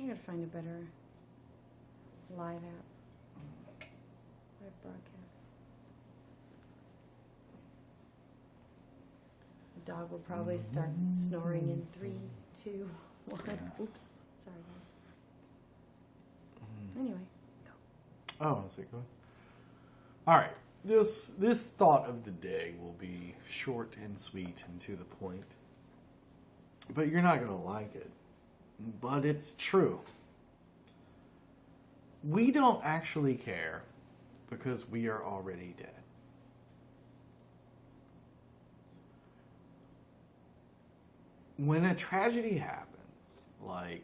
I gotta find a better live app. Live broadcast. The dog will probably start snoring in 3, 2, 1. Yeah. Oops. Sorry, guys. Anyway, go. Oh, is it good? All right. This thought of the day will be short and sweet and to the point. But you're not going to like it. But it's true. We don't actually care because we are already dead. When a tragedy happens, like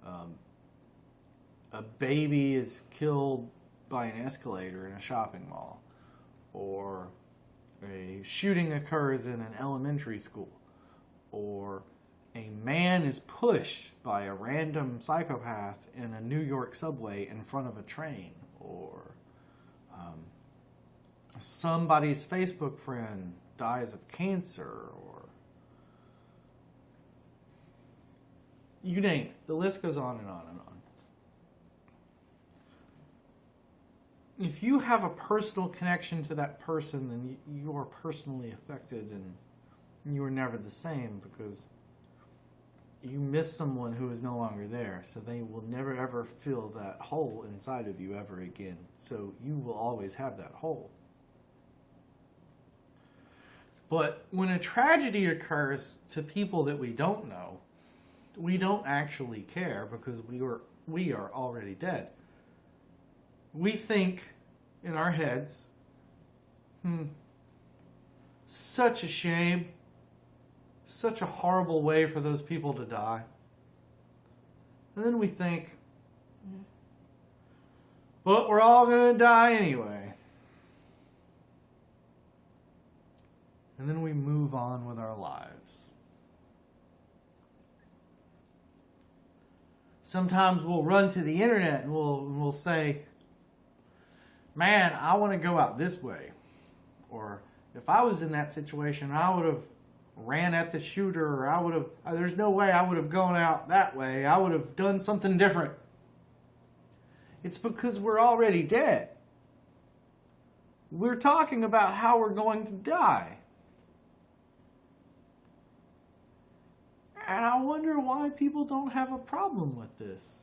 a baby is killed by an escalator in a shopping mall, or a shooting occurs in an elementary school, or a man is pushed by a random psychopath in a New York subway in front of a train, or somebody's Facebook friend dies of cancer, or you name it. The list goes on and on and on. If you have a personal connection to that person, then you are personally affected, and you are never the same because you miss someone who is no longer there. So they will never ever fill that hole inside of you ever again. So you will always have that hole. But when a tragedy occurs to people that we don't know, we don't actually care because we are already dead. We think in our heads, such a shame, such a horrible way for those people to die. And then we think, but we're all going to die anyway. And then we move on with our lives. Sometimes we'll run to the internet and we'll say, man, I want to go out this way. Or if I was in that situation, I would have ran at the shooter, or there's no way I would have gone out that way. I would have done something different. It's because we're already dead. We're talking about how we're going to die. And I wonder why people don't have a problem with this.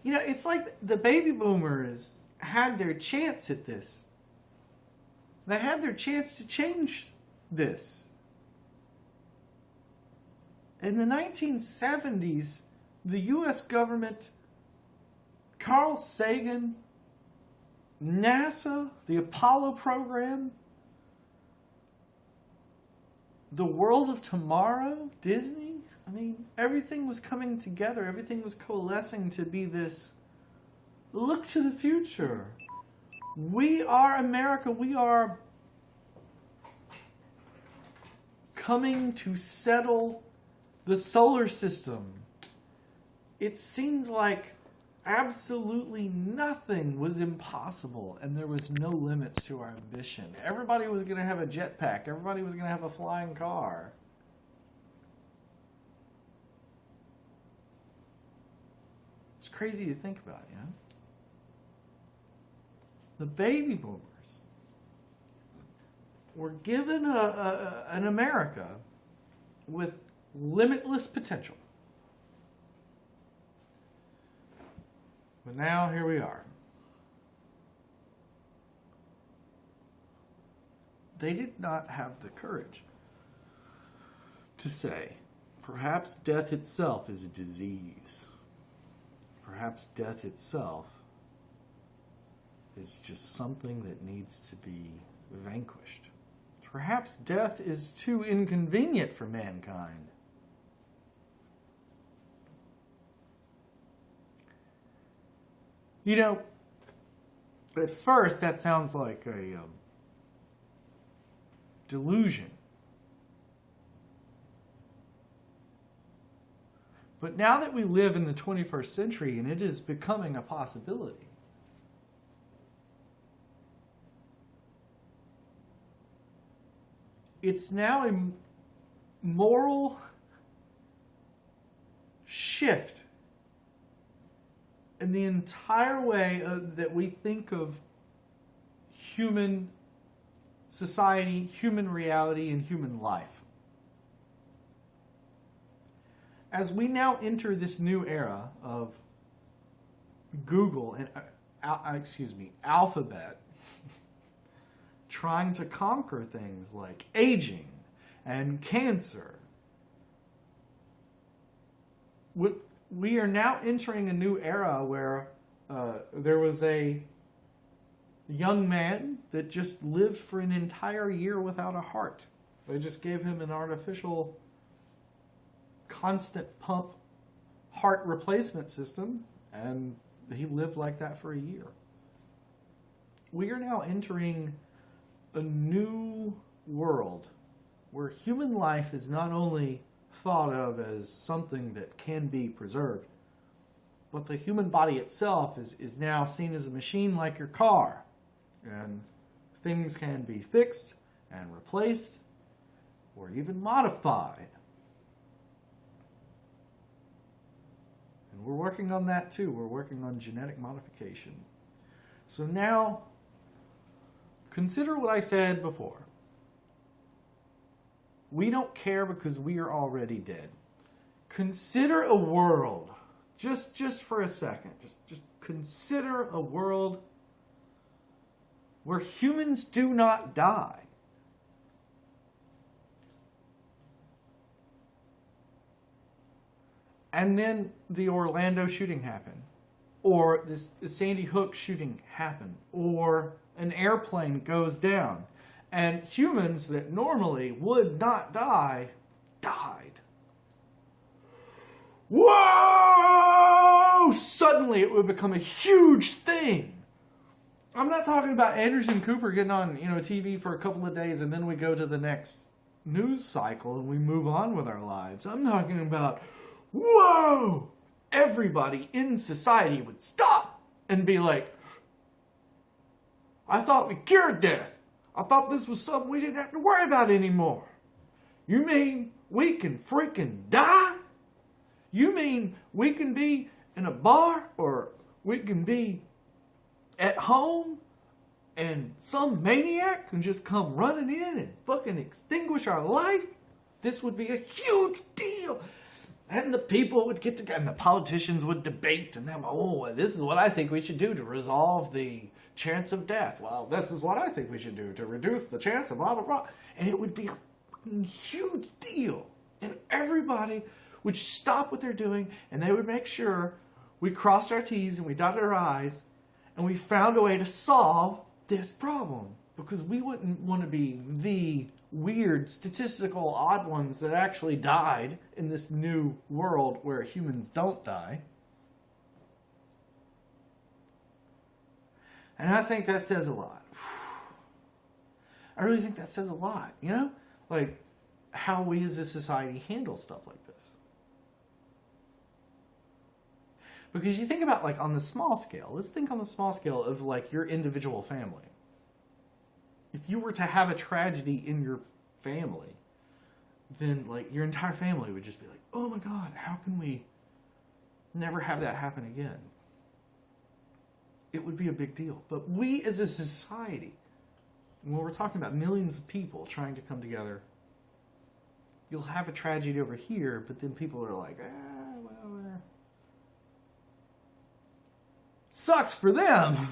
You know, it's like the baby boomers had their chance at this. They had their chance to change this. In the 1970s, the U.S. government, Carl Sagan, NASA, the Apollo program, the world of tomorrow, Disney, I mean, everything was coming together. Everything was coalescing to be this look to the future. We are America. We are coming to settle the solar system. It seemed like absolutely nothing was impossible, and there was no limits to our ambition. Everybody was going to have a jetpack. Everybody was going to have a flying car. It's crazy to think about, you know? The baby boomers were given an America with limitless potential. But now here we are. They did not have the courage to say, perhaps death itself is a disease. Perhaps death itself is just something that needs to be vanquished. Perhaps death is too inconvenient for mankind. You know, at first that sounds like a delusion. But now that we live in the 21st century and it is becoming a possibility, it's now moral shift in the entire way that we think of human society, human reality, and human life. As we now enter this new era of Google and Alphabet trying to conquer things like aging and cancer, we are now entering a new era where there was a young man that just lived for an entire year without a heart. They just gave him an artificial constant pump heart replacement system, and he lived like that for a year. We are now entering a new world where human life is not only thought of as something that can be preserved, but the human body itself is now seen as a machine like your car. And things can be fixed and replaced or even modified. And we're working on that too. We're working on genetic modification. So now, consider what I said before. We don't care because we are already dead. Consider a world, just for a second, just consider a world where humans do not die. And then the Orlando shooting happened, or the Sandy Hook shooting happened, or an airplane goes down, and humans that normally would not die, died. Whoa! Suddenly it would become a huge thing. I'm not talking about Anderson Cooper getting on, TV for a couple of days and then we go to the next news cycle and we move on with our lives. I'm talking about, whoa! Everybody in society would stop and be like, I thought we cured death. I thought this was something we didn't have to worry about anymore. You mean we can freaking die? You mean we can be in a bar or we can be at home and some maniac can just come running in and fucking extinguish our life? This would be a huge deal. And the people would get together and the politicians would debate and them, this is what I think we should do to resolve the chance of death. Well, this is what I think we should do to reduce the chance of blah, blah, blah. And it would be a fucking huge deal. And everybody would stop what they're doing and they would make sure we crossed our T's and we dotted our I's and we found a way to solve this problem. Because we wouldn't want to be the weird statistical odd ones that actually died in this new world where humans don't die. And I think that says a lot. I really think that says a lot, Like how we as a society handle stuff like this. Because you think about like on the small scale, let's think on the small scale of like your individual family. If you were to have a tragedy in your family, then like your entire family would just be like, oh my God, how can we never have that happen again? It would be a big deal. But we as a society, when we're talking about millions of people trying to come together, you'll have a tragedy over here, but then people are like, sucks for them.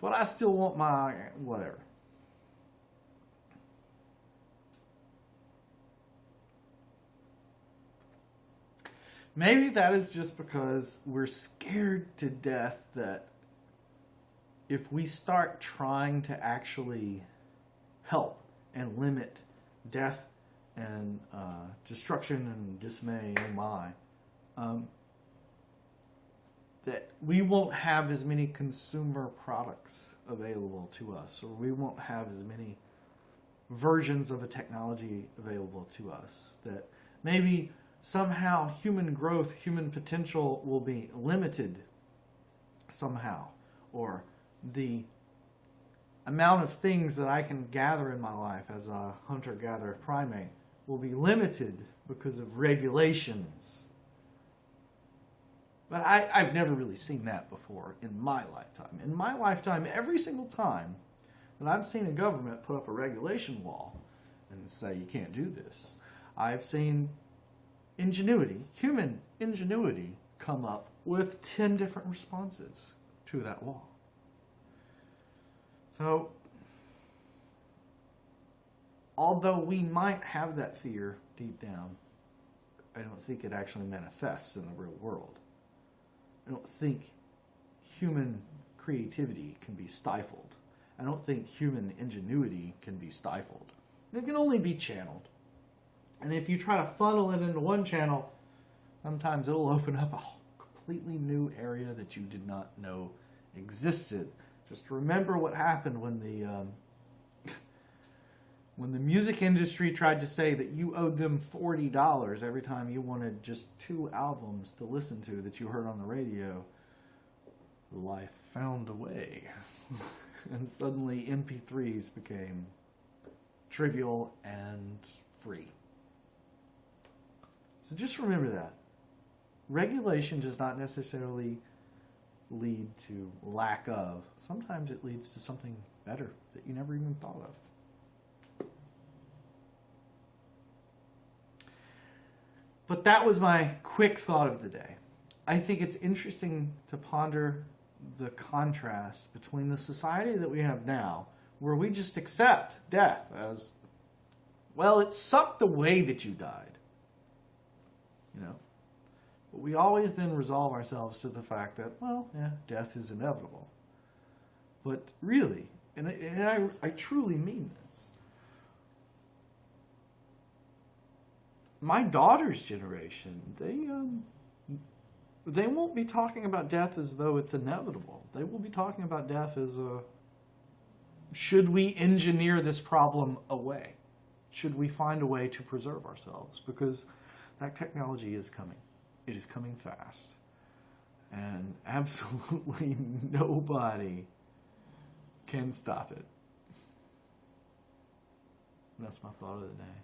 But I still want my whatever. Maybe that is just because we're scared to death that if we start trying to actually help and limit death and destruction and dismay, that we won't have as many consumer products available to us, or we won't have as many versions of a technology available to us, that maybe somehow human growth, human potential will be limited somehow, or the amount of things that I can gather in my life as a hunter-gatherer primate will be limited because of regulations. But I've never really seen that before in my lifetime. In my lifetime, every single time that I've seen a government put up a regulation wall and say you can't do this, I've seen ingenuity, human ingenuity, come up with 10 different responses to that wall. So, although we might have that fear deep down, I don't think it actually manifests in the real world. I don't think human creativity can be stifled. I don't think human ingenuity can be stifled. It can only be channeled. And if you try to funnel it into one channel, sometimes it'll open up a completely new area that you did not know existed. Just remember what happened when the music industry tried to say that you owed them $40 every time you wanted just 2 albums to listen to that you heard on the radio. Life found a way. And suddenly MP3s became trivial and free. So just remember that. Regulation does not necessarily lead to lack of. Sometimes it leads to something better that you never even thought of. But that was my quick thought of the day. I think it's interesting to ponder the contrast between the society that we have now, where we just accept death as, well, it sucked the way that you died. You know? But we always then resolve ourselves to the fact that, well, yeah, death is inevitable. But really, and I truly mean this, my daughter's generation, they won't be talking about death as though it's inevitable. They will be talking about death as should we engineer this problem away? Should we find a way to preserve ourselves? Because that technology is coming. It is coming fast. And absolutely nobody can stop it. And that's my thought of the day.